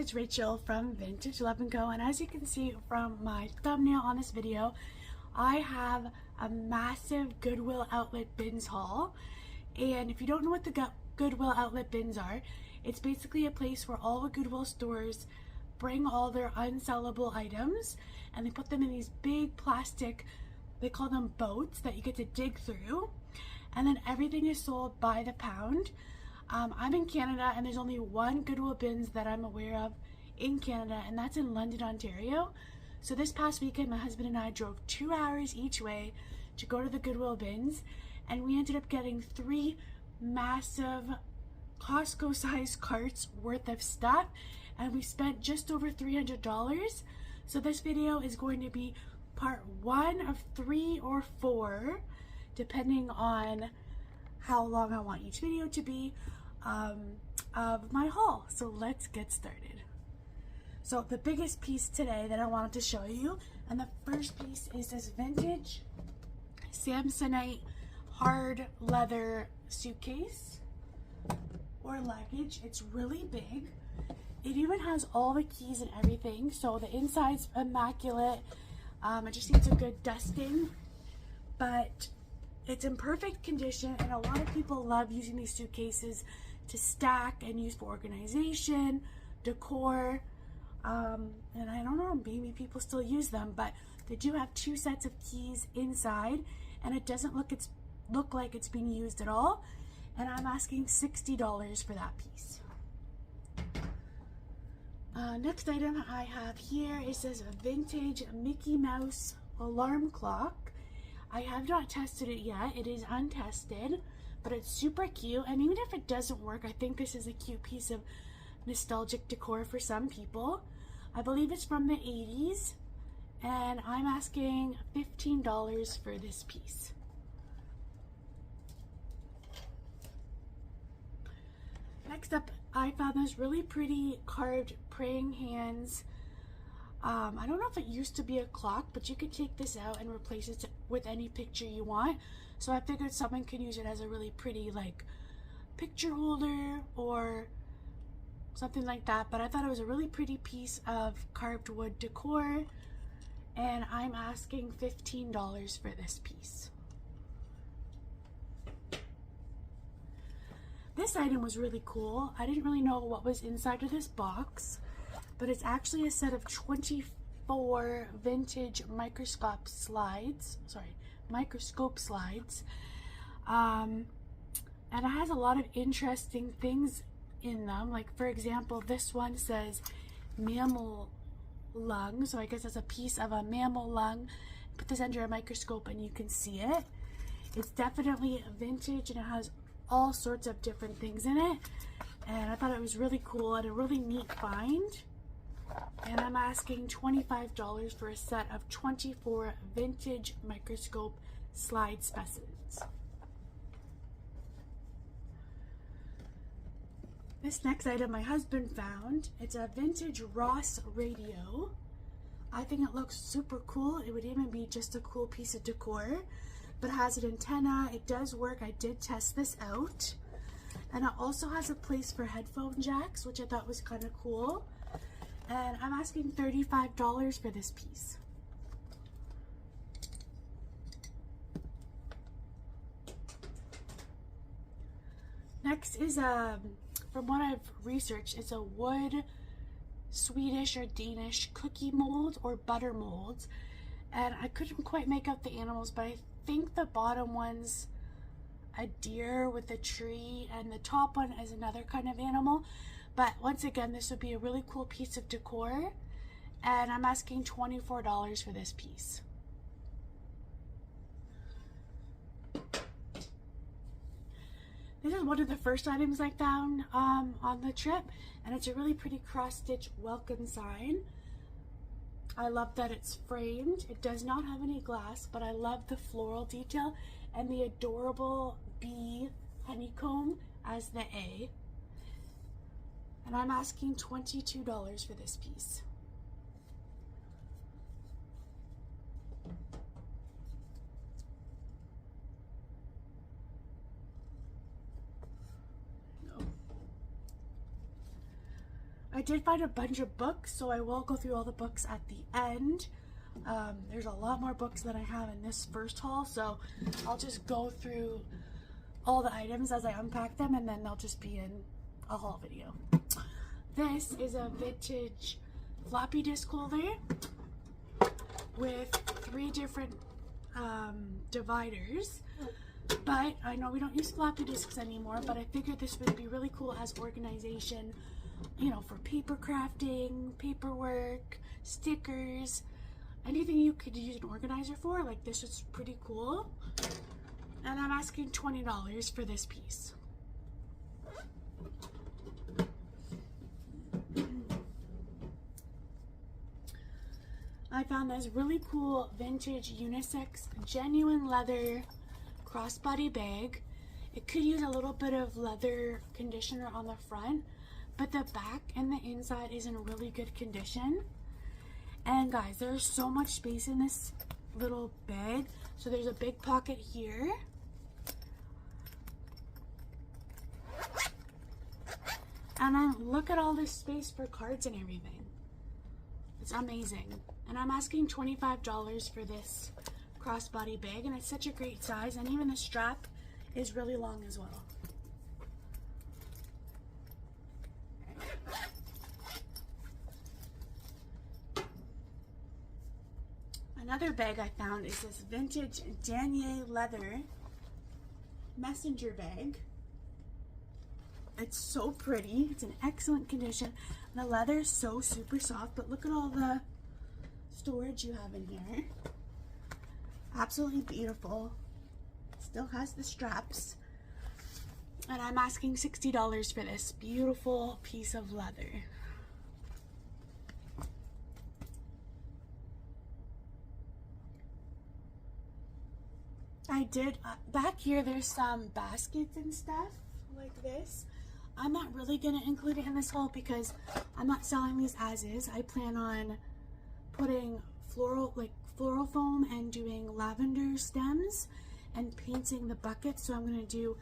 it's Rachel from VintageLoveAndCo, and as you can see from my thumbnail on this video, I have a massive Goodwill outlet bins haul. And if you don't know what the Goodwill outlet bins are, it's basically a place where all the Goodwill stores bring all their unsellable items and they put them in these big plastic, they call them boats, that you get to dig through, and then everything is sold by the pound. I'm in Canada and there's only one Goodwill bins that I'm aware of in Canada, and that's in London, Ontario. So this past weekend my husband and I drove 2 hours each way to go to the Goodwill bins, and we ended up getting 3 massive Costco sized carts worth of stuff, and we spent just over $300. So this video is going to be part 1 of 3 or 4 depending on how long I want each video to be of my haul. So let's get started. So the biggest piece today that I wanted to show you, and the first piece is this vintage Samsonite hard leather suitcase or luggage. It's really big. It even has all the keys and everything, so the inside's immaculate. It just needs a good dusting, but it's in perfect condition, and a lot of people love using these suitcases to stack and use for organization, decor, and I don't know, maybe people still use them, but they do have 2 sets of keys inside, and it doesn't look like it's being used at all, and I'm asking $60 for that piece. Next item I have here is this vintage Mickey Mouse alarm clock. I have not tested it yet. It is untested, but it's super cute, and even if it doesn't work, I think this is a cute piece of nostalgic decor for some people. I believe it's from the 80s, and I'm asking $15 for this piece. Next up, I found this really pretty carved praying hands. I don't know if it used to be a clock, but you could take this out and replace it with any picture you want. So I figured someone could use it as a really pretty like picture holder or something like that. But I thought it was a really pretty piece of carved wood decor, and I'm asking $15 for this piece. This item was really cool. I didn't really know what was inside of this box, but it's actually a set of 24 vintage microscope slides. And it has a lot of interesting things in them. Like, for example, this one says mammal lung, so I guess it's a piece of a mammal lung. Put this under a microscope and you can see it. It's definitely vintage, and it has all sorts of different things in it, and I thought it was really cool and a really neat find. And I'm asking $25 for a set of 24 vintage microscope slide specimens. This next item my husband found. It's a vintage Ross radio. I think it looks super cool. It would even be just a cool piece of decor, but it has an antenna. It does work. I did test this out. And it also has a place for headphone jacks, which I thought was kind of cool. And I'm asking $35 for this piece. Next is from what I've researched, it's a wood Swedish or Danish cookie mold or butter mold, and I couldn't quite make out the animals, but I think the bottom one's a deer with a tree and the top one is another kind of animal. But once again, this would be a really cool piece of decor, and I'm asking $24 for this piece. This is one of the first items I found on the trip, and it's a really pretty cross-stitch welcome sign. I love that it's framed. It does not have any glass, but I love the floral detail and the adorable bee honeycomb as the A. And I'm asking $22 for this piece. I did find a bunch of books, so I will go through all the books at the end. There's a lot more books than I have in this first haul, so I'll just go through all the items as I unpack them, and then they'll just be in a haul video. This is a vintage floppy disk holder with 3 different dividers. But I know we don't use floppy disks anymore, but I figured this would be really cool as organization, you know, for paper crafting, paperwork, stickers, anything you could use an organizer for. Like, this is pretty cool. And I'm asking $20 for this piece. I found this really cool vintage unisex genuine leather crossbody bag. It could use a little bit of leather conditioner on the front, but the back and the inside is in really good condition. And guys, there's so much space in this little bag. So there's a big pocket here. And then look at all this space for cards and everything. It's amazing. And I'm asking $25 for this crossbody bag, and it's such a great size, and even the strap is really long as well. Another bag I found is this vintage denier leather messenger bag. It's so pretty. It's in excellent condition. The leather is so super soft, but look at all the storage you have in here. Absolutely beautiful. Still has the straps. And I'm asking $60 for this beautiful piece of leather. I did, back here there's some baskets and stuff like this. I'm not really going to include it in this haul because I'm not selling these as is. I plan on putting floral foam and doing lavender stems and painting the buckets. So I'm going to do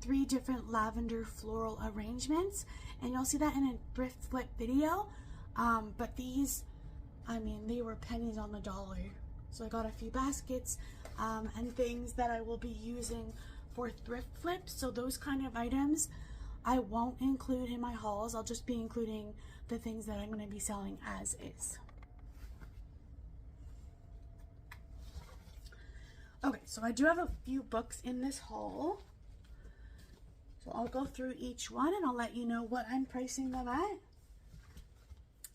3 different lavender floral arrangements, and you'll see that in a thrift flip video. But these, I mean, they were pennies on the dollar. So I got a few baskets and things that I will be using for thrift flips. So those kind of items I won't include in my hauls. I'll just be including the things that I'm going to be selling as is. Okay, so I do have a few books in this haul. So I'll go through each one and I'll let you know what I'm pricing them at.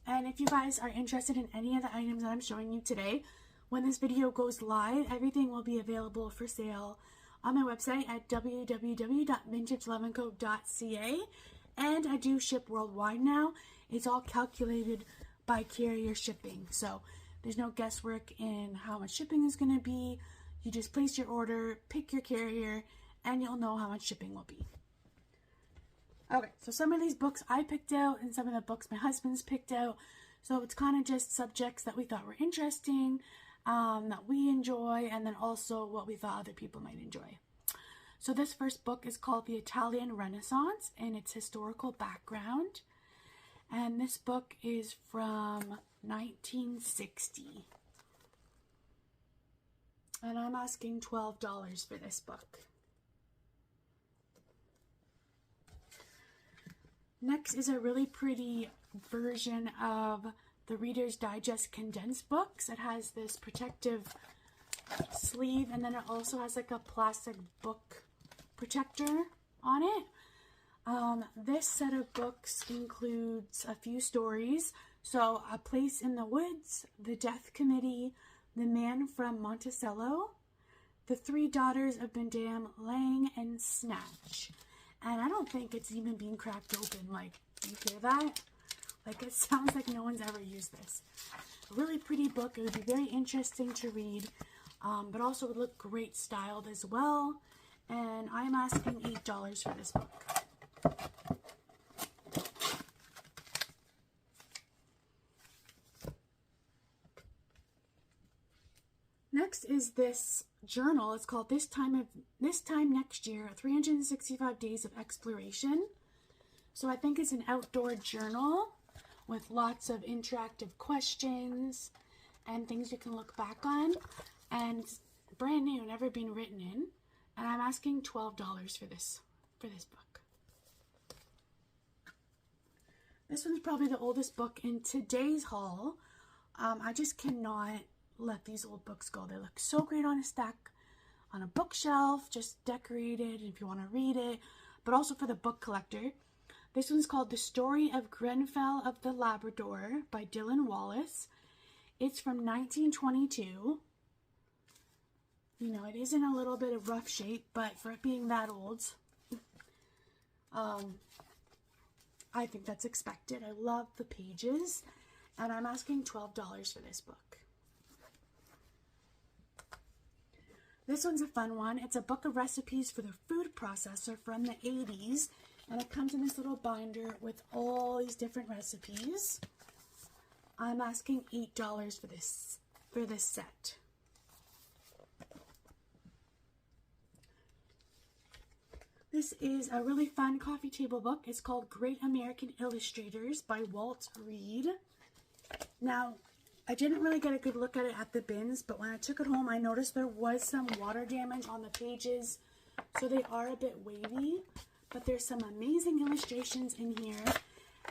And if you guys are interested in any of the items that I'm showing you today, when this video goes live, everything will be available for sale on my website at www.vintageloveandco.ca, and I do ship worldwide now. It's all calculated by carrier shipping, so there's no guesswork in how much shipping is going to be. You just place your order, pick your carrier, and you'll know how much shipping will be. Okay, so some of these books I picked out and some of the books my husband's picked out, so it's kind of just subjects that we thought were interesting, that we enjoy, and then also what we thought other people might enjoy. So this first book is called The Italian Renaissance and its historical background. And this book is from 1960. And I'm asking $12 for this book. Next is a really pretty version of the Reader's Digest condensed books. It has this protective sleeve, and then it also has like a plastic book protector on it. This set of books includes a few stories. So, A Place in the Woods, The Death Committee, The Man from Monticello, The Three Daughters of Madame Lang, and Snatch. And I don't think it's even being cracked open. Like, you hear that? Like, it sounds like no one's ever used this. A really pretty book. It would be very interesting to read, but also would look great styled as well. And I'm asking $8 for this book. Next is this journal. It's called This Time Next Year, 365 Days of Exploration. So I think it's an outdoor journal. with lots of interactive questions and things you can look back on. And it's brand new, never been written in. And I'm asking $12 for this book. This one's probably the oldest book in today's haul. I just cannot let these old books go. They look so great on a stack, on a bookshelf, just decorated if you want to read it, but also for the book collector. This one's called The Story of Grenfell of the Labrador by Dylan Wallace. It's from 1922. You know, it is in a little bit of rough shape, but for it being that old, I think that's expected. I love the pages, and I'm asking $12 for this book. This one's a fun one. It's a book of recipes for the food processor from the 80s, and it comes in this little binder with all these different recipes. I'm asking $8 for this set. This is a really fun coffee table book. It's called Great American Illustrators by Walt Reed. Now, I didn't really get a good look at it at the bins, but when I took it home, I noticed there was some water damage on the pages, so they are a bit wavy, but there's some amazing illustrations in here.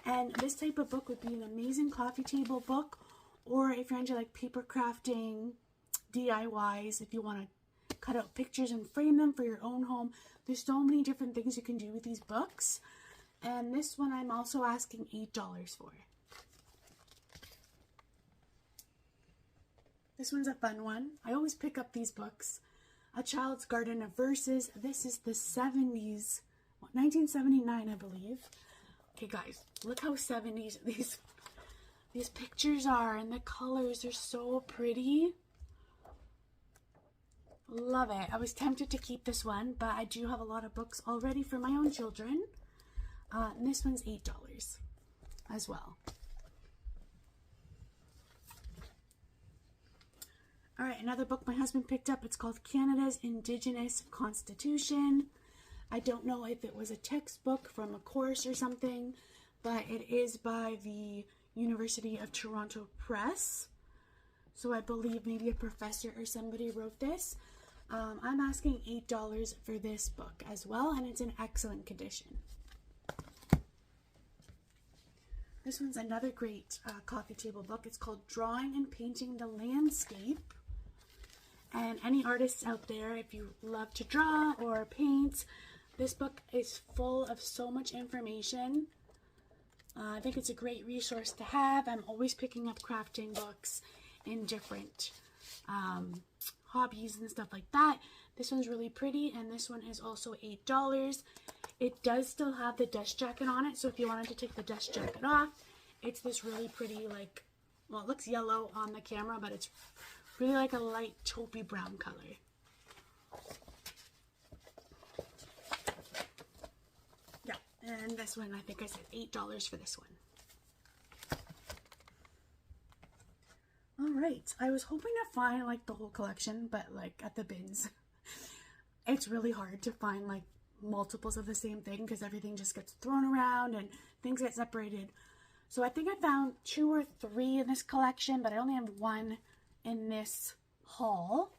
And this type of book would be an amazing coffee table book, or if you're into like paper crafting, DIYs, if you want to cut out pictures and frame them for your own home. There's so many different things you can do with these books. And this one I'm also asking $8 for. This one's a fun one. I always pick up these books. A Child's Garden of Verses. This is the 70s, 1979, I believe. Okay, guys, look how 70s these pictures are, and the colors are so pretty. Love it. I was tempted to keep this one, but I do have a lot of books already for my own children. And this one's $8 as well. All right, another book my husband picked up. It's called Canada's Indigenous Constitution. I don't know if it was a textbook from a course or something, but it is by the University of Toronto Press. So I believe maybe a professor or somebody wrote this. I'm asking $8 for this book as well, and it's in excellent condition. This one's another great coffee table book. It's called Drawing and Painting the Landscape. And any artists out there, if you love to draw or paint, this book is full of so much information. I think it's a great resource to have. I'm always picking up crafting books in different hobbies and stuff like that. This one's really pretty, and this one is also $8. It does still have the dust jacket on it, so if you wanted to take the dust jacket off, it's this really pretty, like, well, it looks yellow on the camera, but it's really like a light taupey brown color. Yeah, and this one, I think I said $8 for this one. Alright, I was hoping to find like the whole collection, but like at the bins, it's really hard to find like multiples of the same thing because everything just gets thrown around and things get separated. So I think I found 2 or 3 in this collection, but I only have 1 in this haul.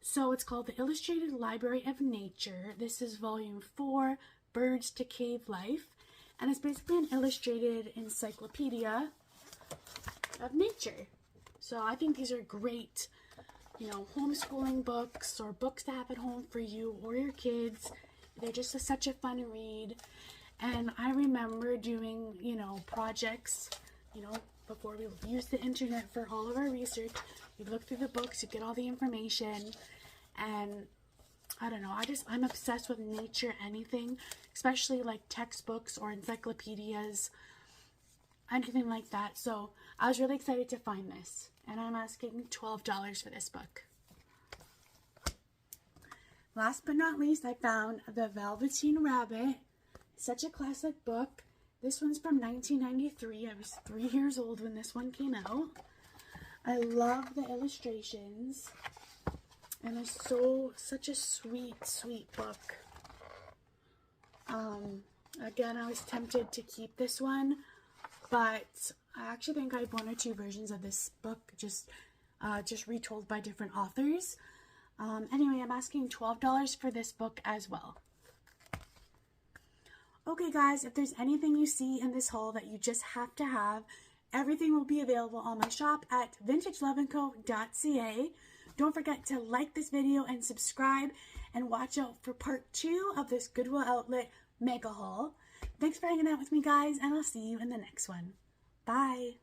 So it's called The Illustrated Library of Nature. This is volume 4, Birds to Cave Life, and it's basically an illustrated encyclopedia of nature. So I think these are great, you know, homeschooling books or books to have at home for you or your kids. They're just such a fun read. And I remember doing, you know, projects, you know, before we used the internet for all of our research. You'd look through the books, you'd get all the information, and I don't know, I'm obsessed with nature, anything, especially like textbooks or encyclopedias, anything like that. So I was really excited to find this, and I'm asking $12 for this book. Last but not least, I found The Velveteen Rabbit. Such a classic book. This one's from 1993. I was 3 years old when this one came out. I love the illustrations, and it's such a sweet book. Again, I was tempted to keep this one, but I actually think I have 1 or 2 versions of this book just retold by different authors. Anyway, I'm asking $12 for this book as well. Okay guys, if there's anything you see in this haul that you just have to have, everything will be available on my shop at vintageloveandco.ca. Don't forget to like this video and subscribe, and watch out for part 2 of this Goodwill outlet mega haul. Thanks for hanging out with me guys, and I'll see you in the next one. Bye!